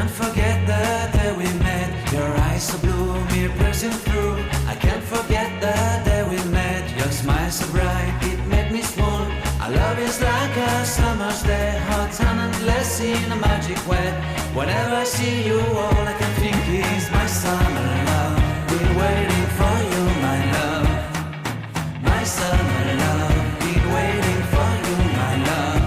can't forget the day we met. Your eyes so blue, me piercing through. I can't forget the day we met. Your smile so bright, it made me swoon. Our love is like a summer's day, hot and endless in a magic way. Whenever I see you, all I can think is my summer love. Been waiting for you, my love. My summer love. Been waiting for you, my love.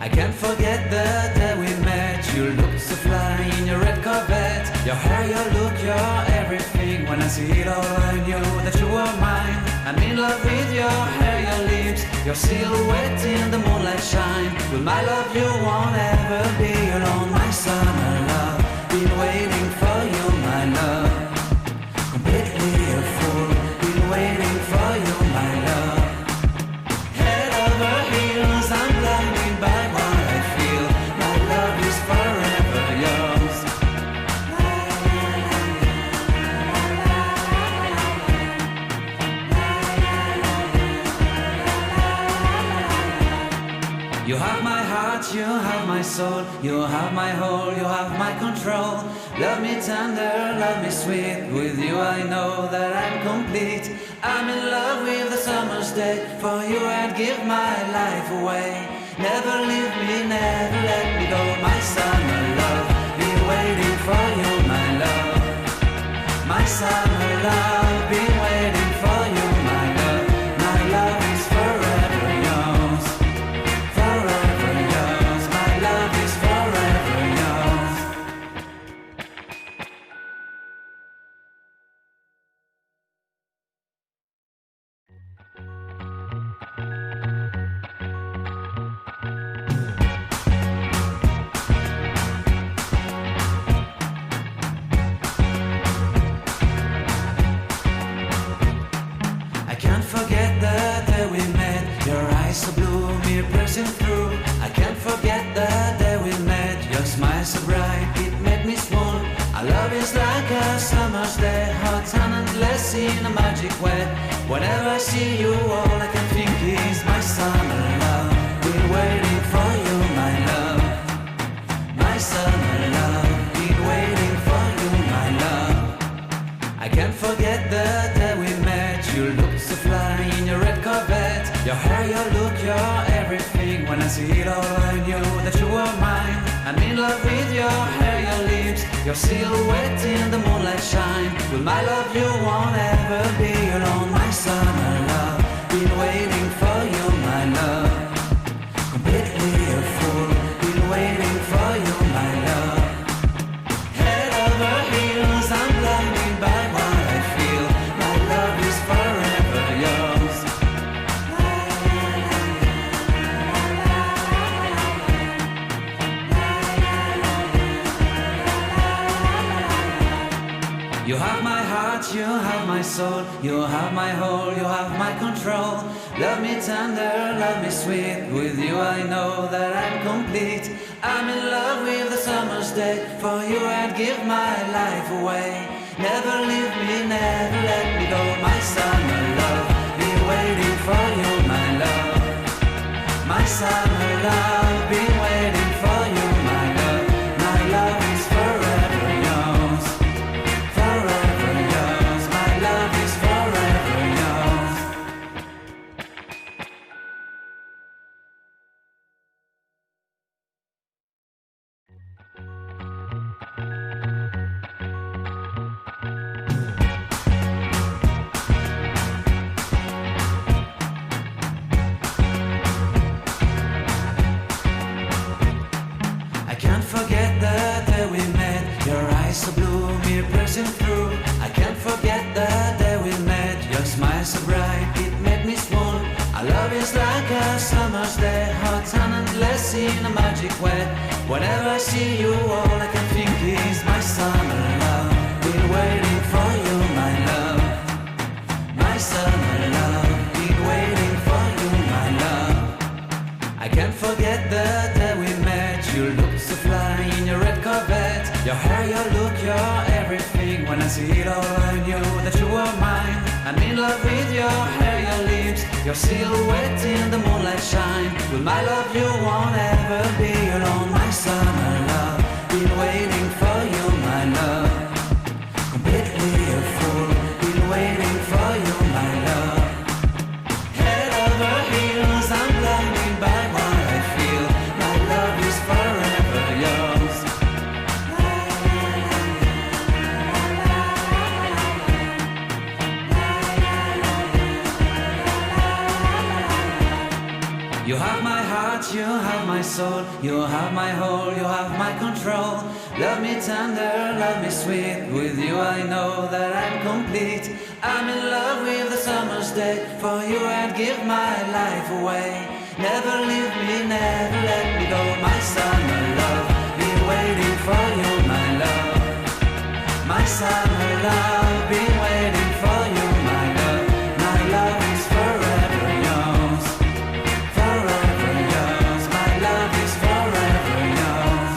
I can't forget the day we met. You looked so fly in your red Corvette. Your hair, your look, your everything. When I see it all, I knew that you were mine. I'm in love with your hair, your lips, your silhouette in the moonlight shine. With my love you won't ever be alone. My summer love, been waiting for you, my love. Completely a fool, been waiting for you, my love. Head over heels, I'm blinded by what I feel. My love is forever yours. You have my heart, you have my soul, you have my whole, you have my control. Love me tender, love me sweet, with you I know that I'm complete. I'm in love with the summer's day, for you I'd give my life away. Never leave me, never let me go, my summer love. Been waiting for you, my love. My summer love, been waiting for you, my love. My love is forever yours. Forever yours, my love is forever yours. I can't forget the day we met. Your eyes so blue, me piercing through. I can't forget the day we met. Your smile so bright, it made me swoon. Our love is like a summer's day, hot and endless in a magic way. Whenever I see you, all I can think is my summer love. Been waiting for you, my love. My summer love. Been waiting for you, my love. I can't forget the day we met. You looked so fly in your red Corvette. Your hair, your look, your everything. When I see it all, I knew that you were mine. I'm in love with your hair, your lips, your silhouette in the moonlight shine. With my love you won't ever be alone. My summer love, been waiting for you, my love. Completely a fool, been waiting for you, my love. Head over heels, I'm blinded by what I feel. My love is forever yours. You have my heart, you have my soul, you have my whole, you have my control. Love me tender, love me sweet, with you I know that I'm complete. I'm in love with the summer's day, for you I'd give my life away. Never leave me, never let me go, my summer love. Been waiting for you, my love. My summer love, been waiting for you, my love. My love is forever yours. Forever yours, my love is forever yours. I can't forget the day we met. Your eyes so blue, me piercing through. I can't forget the day we met. Your smile so bright, it made me swoon. Our love is like a summer's day, hot and endless in a magic way. Whenever I see you, all I can think is my summer love. Been waiting for you, my love. My summer love. Been waiting for you, my love. I can't forget the day we met. You looked so fly in your red Corvette. Your hair, your look, your everything. When I see it all, I knew that you were mine. I'm in love with your hair, your lips, your silhouette in the moonlight shine. With my love you won't ever be alone. My summer love, been waiting soul, you have my whole, you have my control. Love me tender, love me sweet, with you I know that I'm complete. I'm in love with the summer's day, for you I'd give my life away. Never leave me, never let me go, my summer love. Been waiting for you, my love. My summer love, been waiting for you, my love. My love is forever yours, forever yours. My love is forever yours.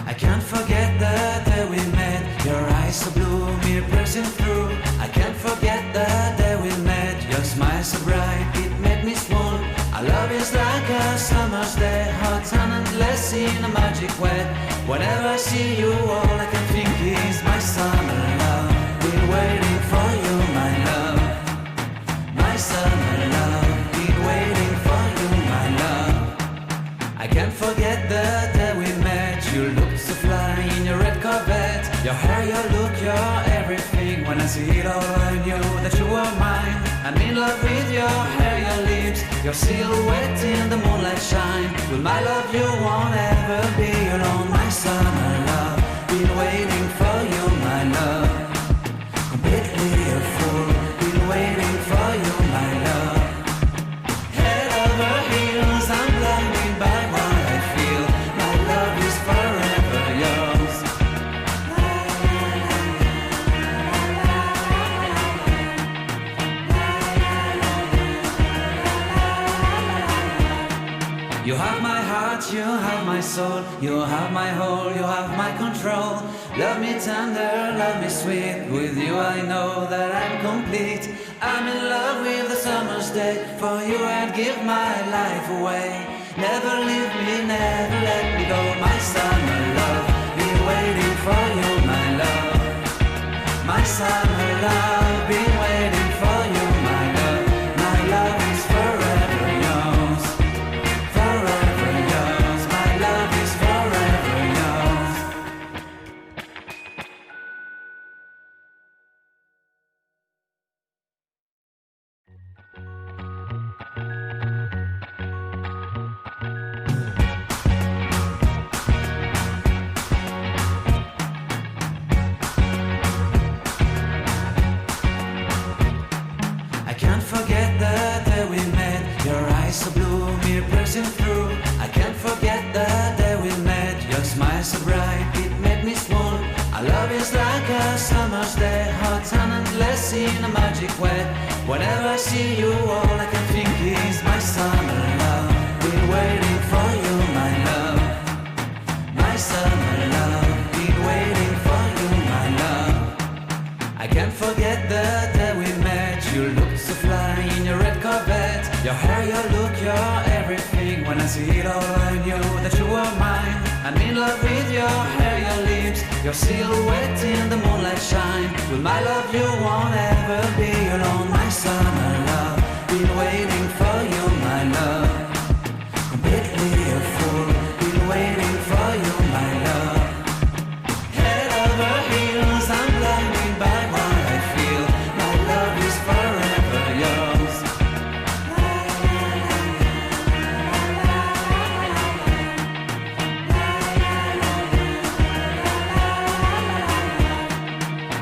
I can't forget the day we met. Your eyes so blue, me piercing through. I can't forget the day we met. Your smile so bright, it made me swoon. Our love is like a summer's day, hot and endless in a magic way. Whenever I see you, all I can think is my summer love. Been waiting for you, my love. My summer love, been waiting for you, my love. I can't forget the day we met. You looked so fly in your red Corvette. Your hair, your look, your everything. When I see it all, I knew that you were mine. I'm in love with your hair, your lips, your silhouette in the moonlight shine. With my love, you won't ever be alone. My summer love, been waiting for you, my love. Completely a fool, been waiting for you, my love. Head over heels, I'm blinded by what I feel. My love is forever yours. You have my heart, you have my soul, you have my whole, you have my control. Love me tender, love me sweet, with you I know that I'm complete. I'm in love with the summer's day, for you I'd give my life away. Never leave me, never let me go, my summer love. Been waiting for you, my love. My summer love, been waiting for you, my love. My love is forever yours, forever yours. My love is forever yours. I can't forget the day we met. Your eyes so blue, me piercing through. I can't forget the day we met. Your smile so bright, it made me swoon. Our love is like a summer's day, hot and endless in a magic way. Whenever I see you, all I can think is my summer love. Been waiting for you, my love. My summer love, been waiting for you, my love. I can't forget the day we met. You looked so fly in your red Corvette. Your hair, your look, your everything. When I see it all, I knew that you were mine. I'm in love with your hair, your lips, your silhouette in the moonlight shine. With my love, you won't ever be alone. My summer love, been waiting for you, my love. Completely a fool, been waiting for you, my love. Head over heels, I'm blinded by what I feel. My love is forever yours.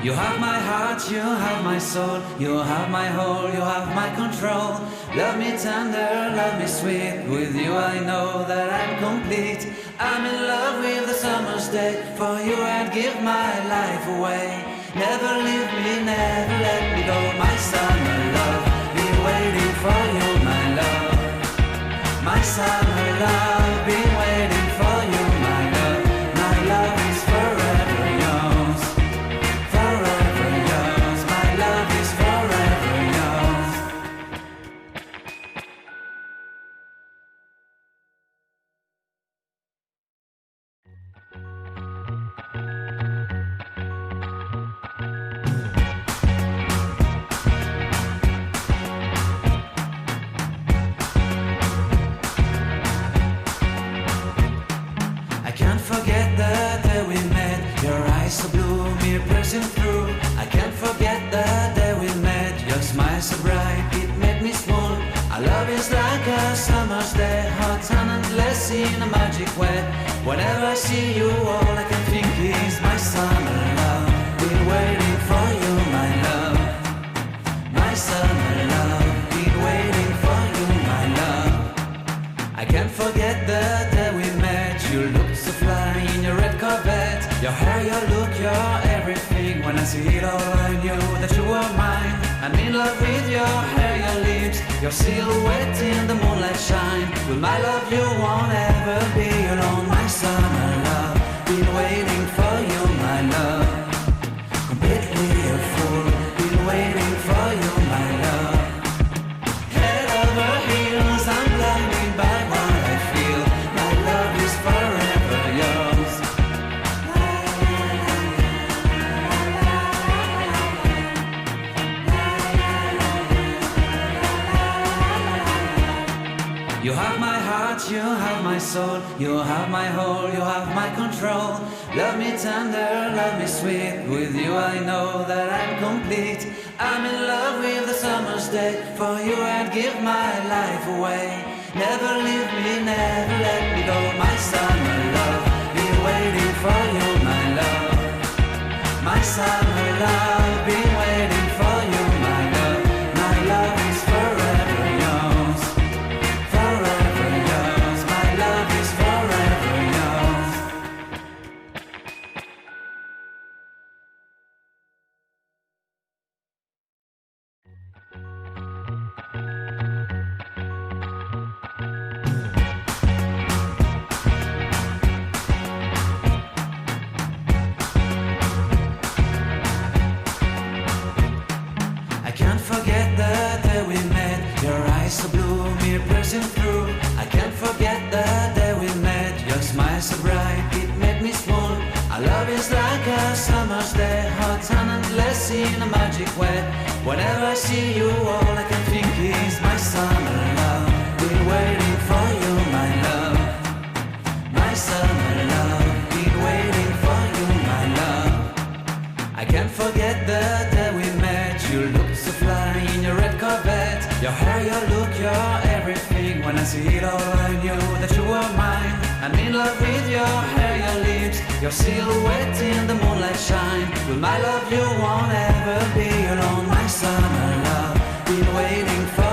You have my heart, you have my soul, you have my whole, you have my control. Love me tender, love me sweet, with you I know that I'm complete. I'm in love with the summer's day, for you I'd give my life away. Never leave me, never let me go, my summer love. Been waiting for you, my love. My summer love, been waiting for you, my love. My love is forever yours, forever yours. My love is forever yours. summer's day, hot and endless in a magic way. Whenever I see you, all I can think is my summer love. Been waiting for you, my love. My summer love. Been waiting for you, my love. I can't forget the day we met. You looked so fly in your red Corvette. Your hair, your look, your everything. When I see it all, I knew that you were mine. I'm in love with your hair, your lips, your silhouette in the moonlight shine. With my love you won't ever be alone. My summer love, been waiting for you, my love. Completely a fool, been waiting for you, my love. Head over heels, I'm blinded by what I feel. My love is forever yours. You have my heart, you have my soul, you have my whole, you have my control. Love me tender, love me sweet, with you I know that I'm complete. I'm in love with the summer's day, for you I'd give my life away. Never leave me, never let me go, my summer love. Been waiting for you, my love. My summer love, been waiting for you, my love. My love is forever yours. Forever yours, my love is forever yours. I can't forget the day we met. Your eyes so blue, me piercing through. I can't forget the day we met. Your smile so bright, it made me swoon. Our love is like a summer's day, hot and endless in a magic way. Whenever I see you, all I can think is my summer love. Been waiting for you, my love. My summer love. Been waiting for you, my love. I can't forget the day we met. You looked so fly in your red Corvette. Your hair, your look, your everything. When I see it all, I knew that you were mine. I'm in love with your hair, your lips, your silhouette in the moonlight shine. With my love you won't ever be alone. My summer love, been waiting for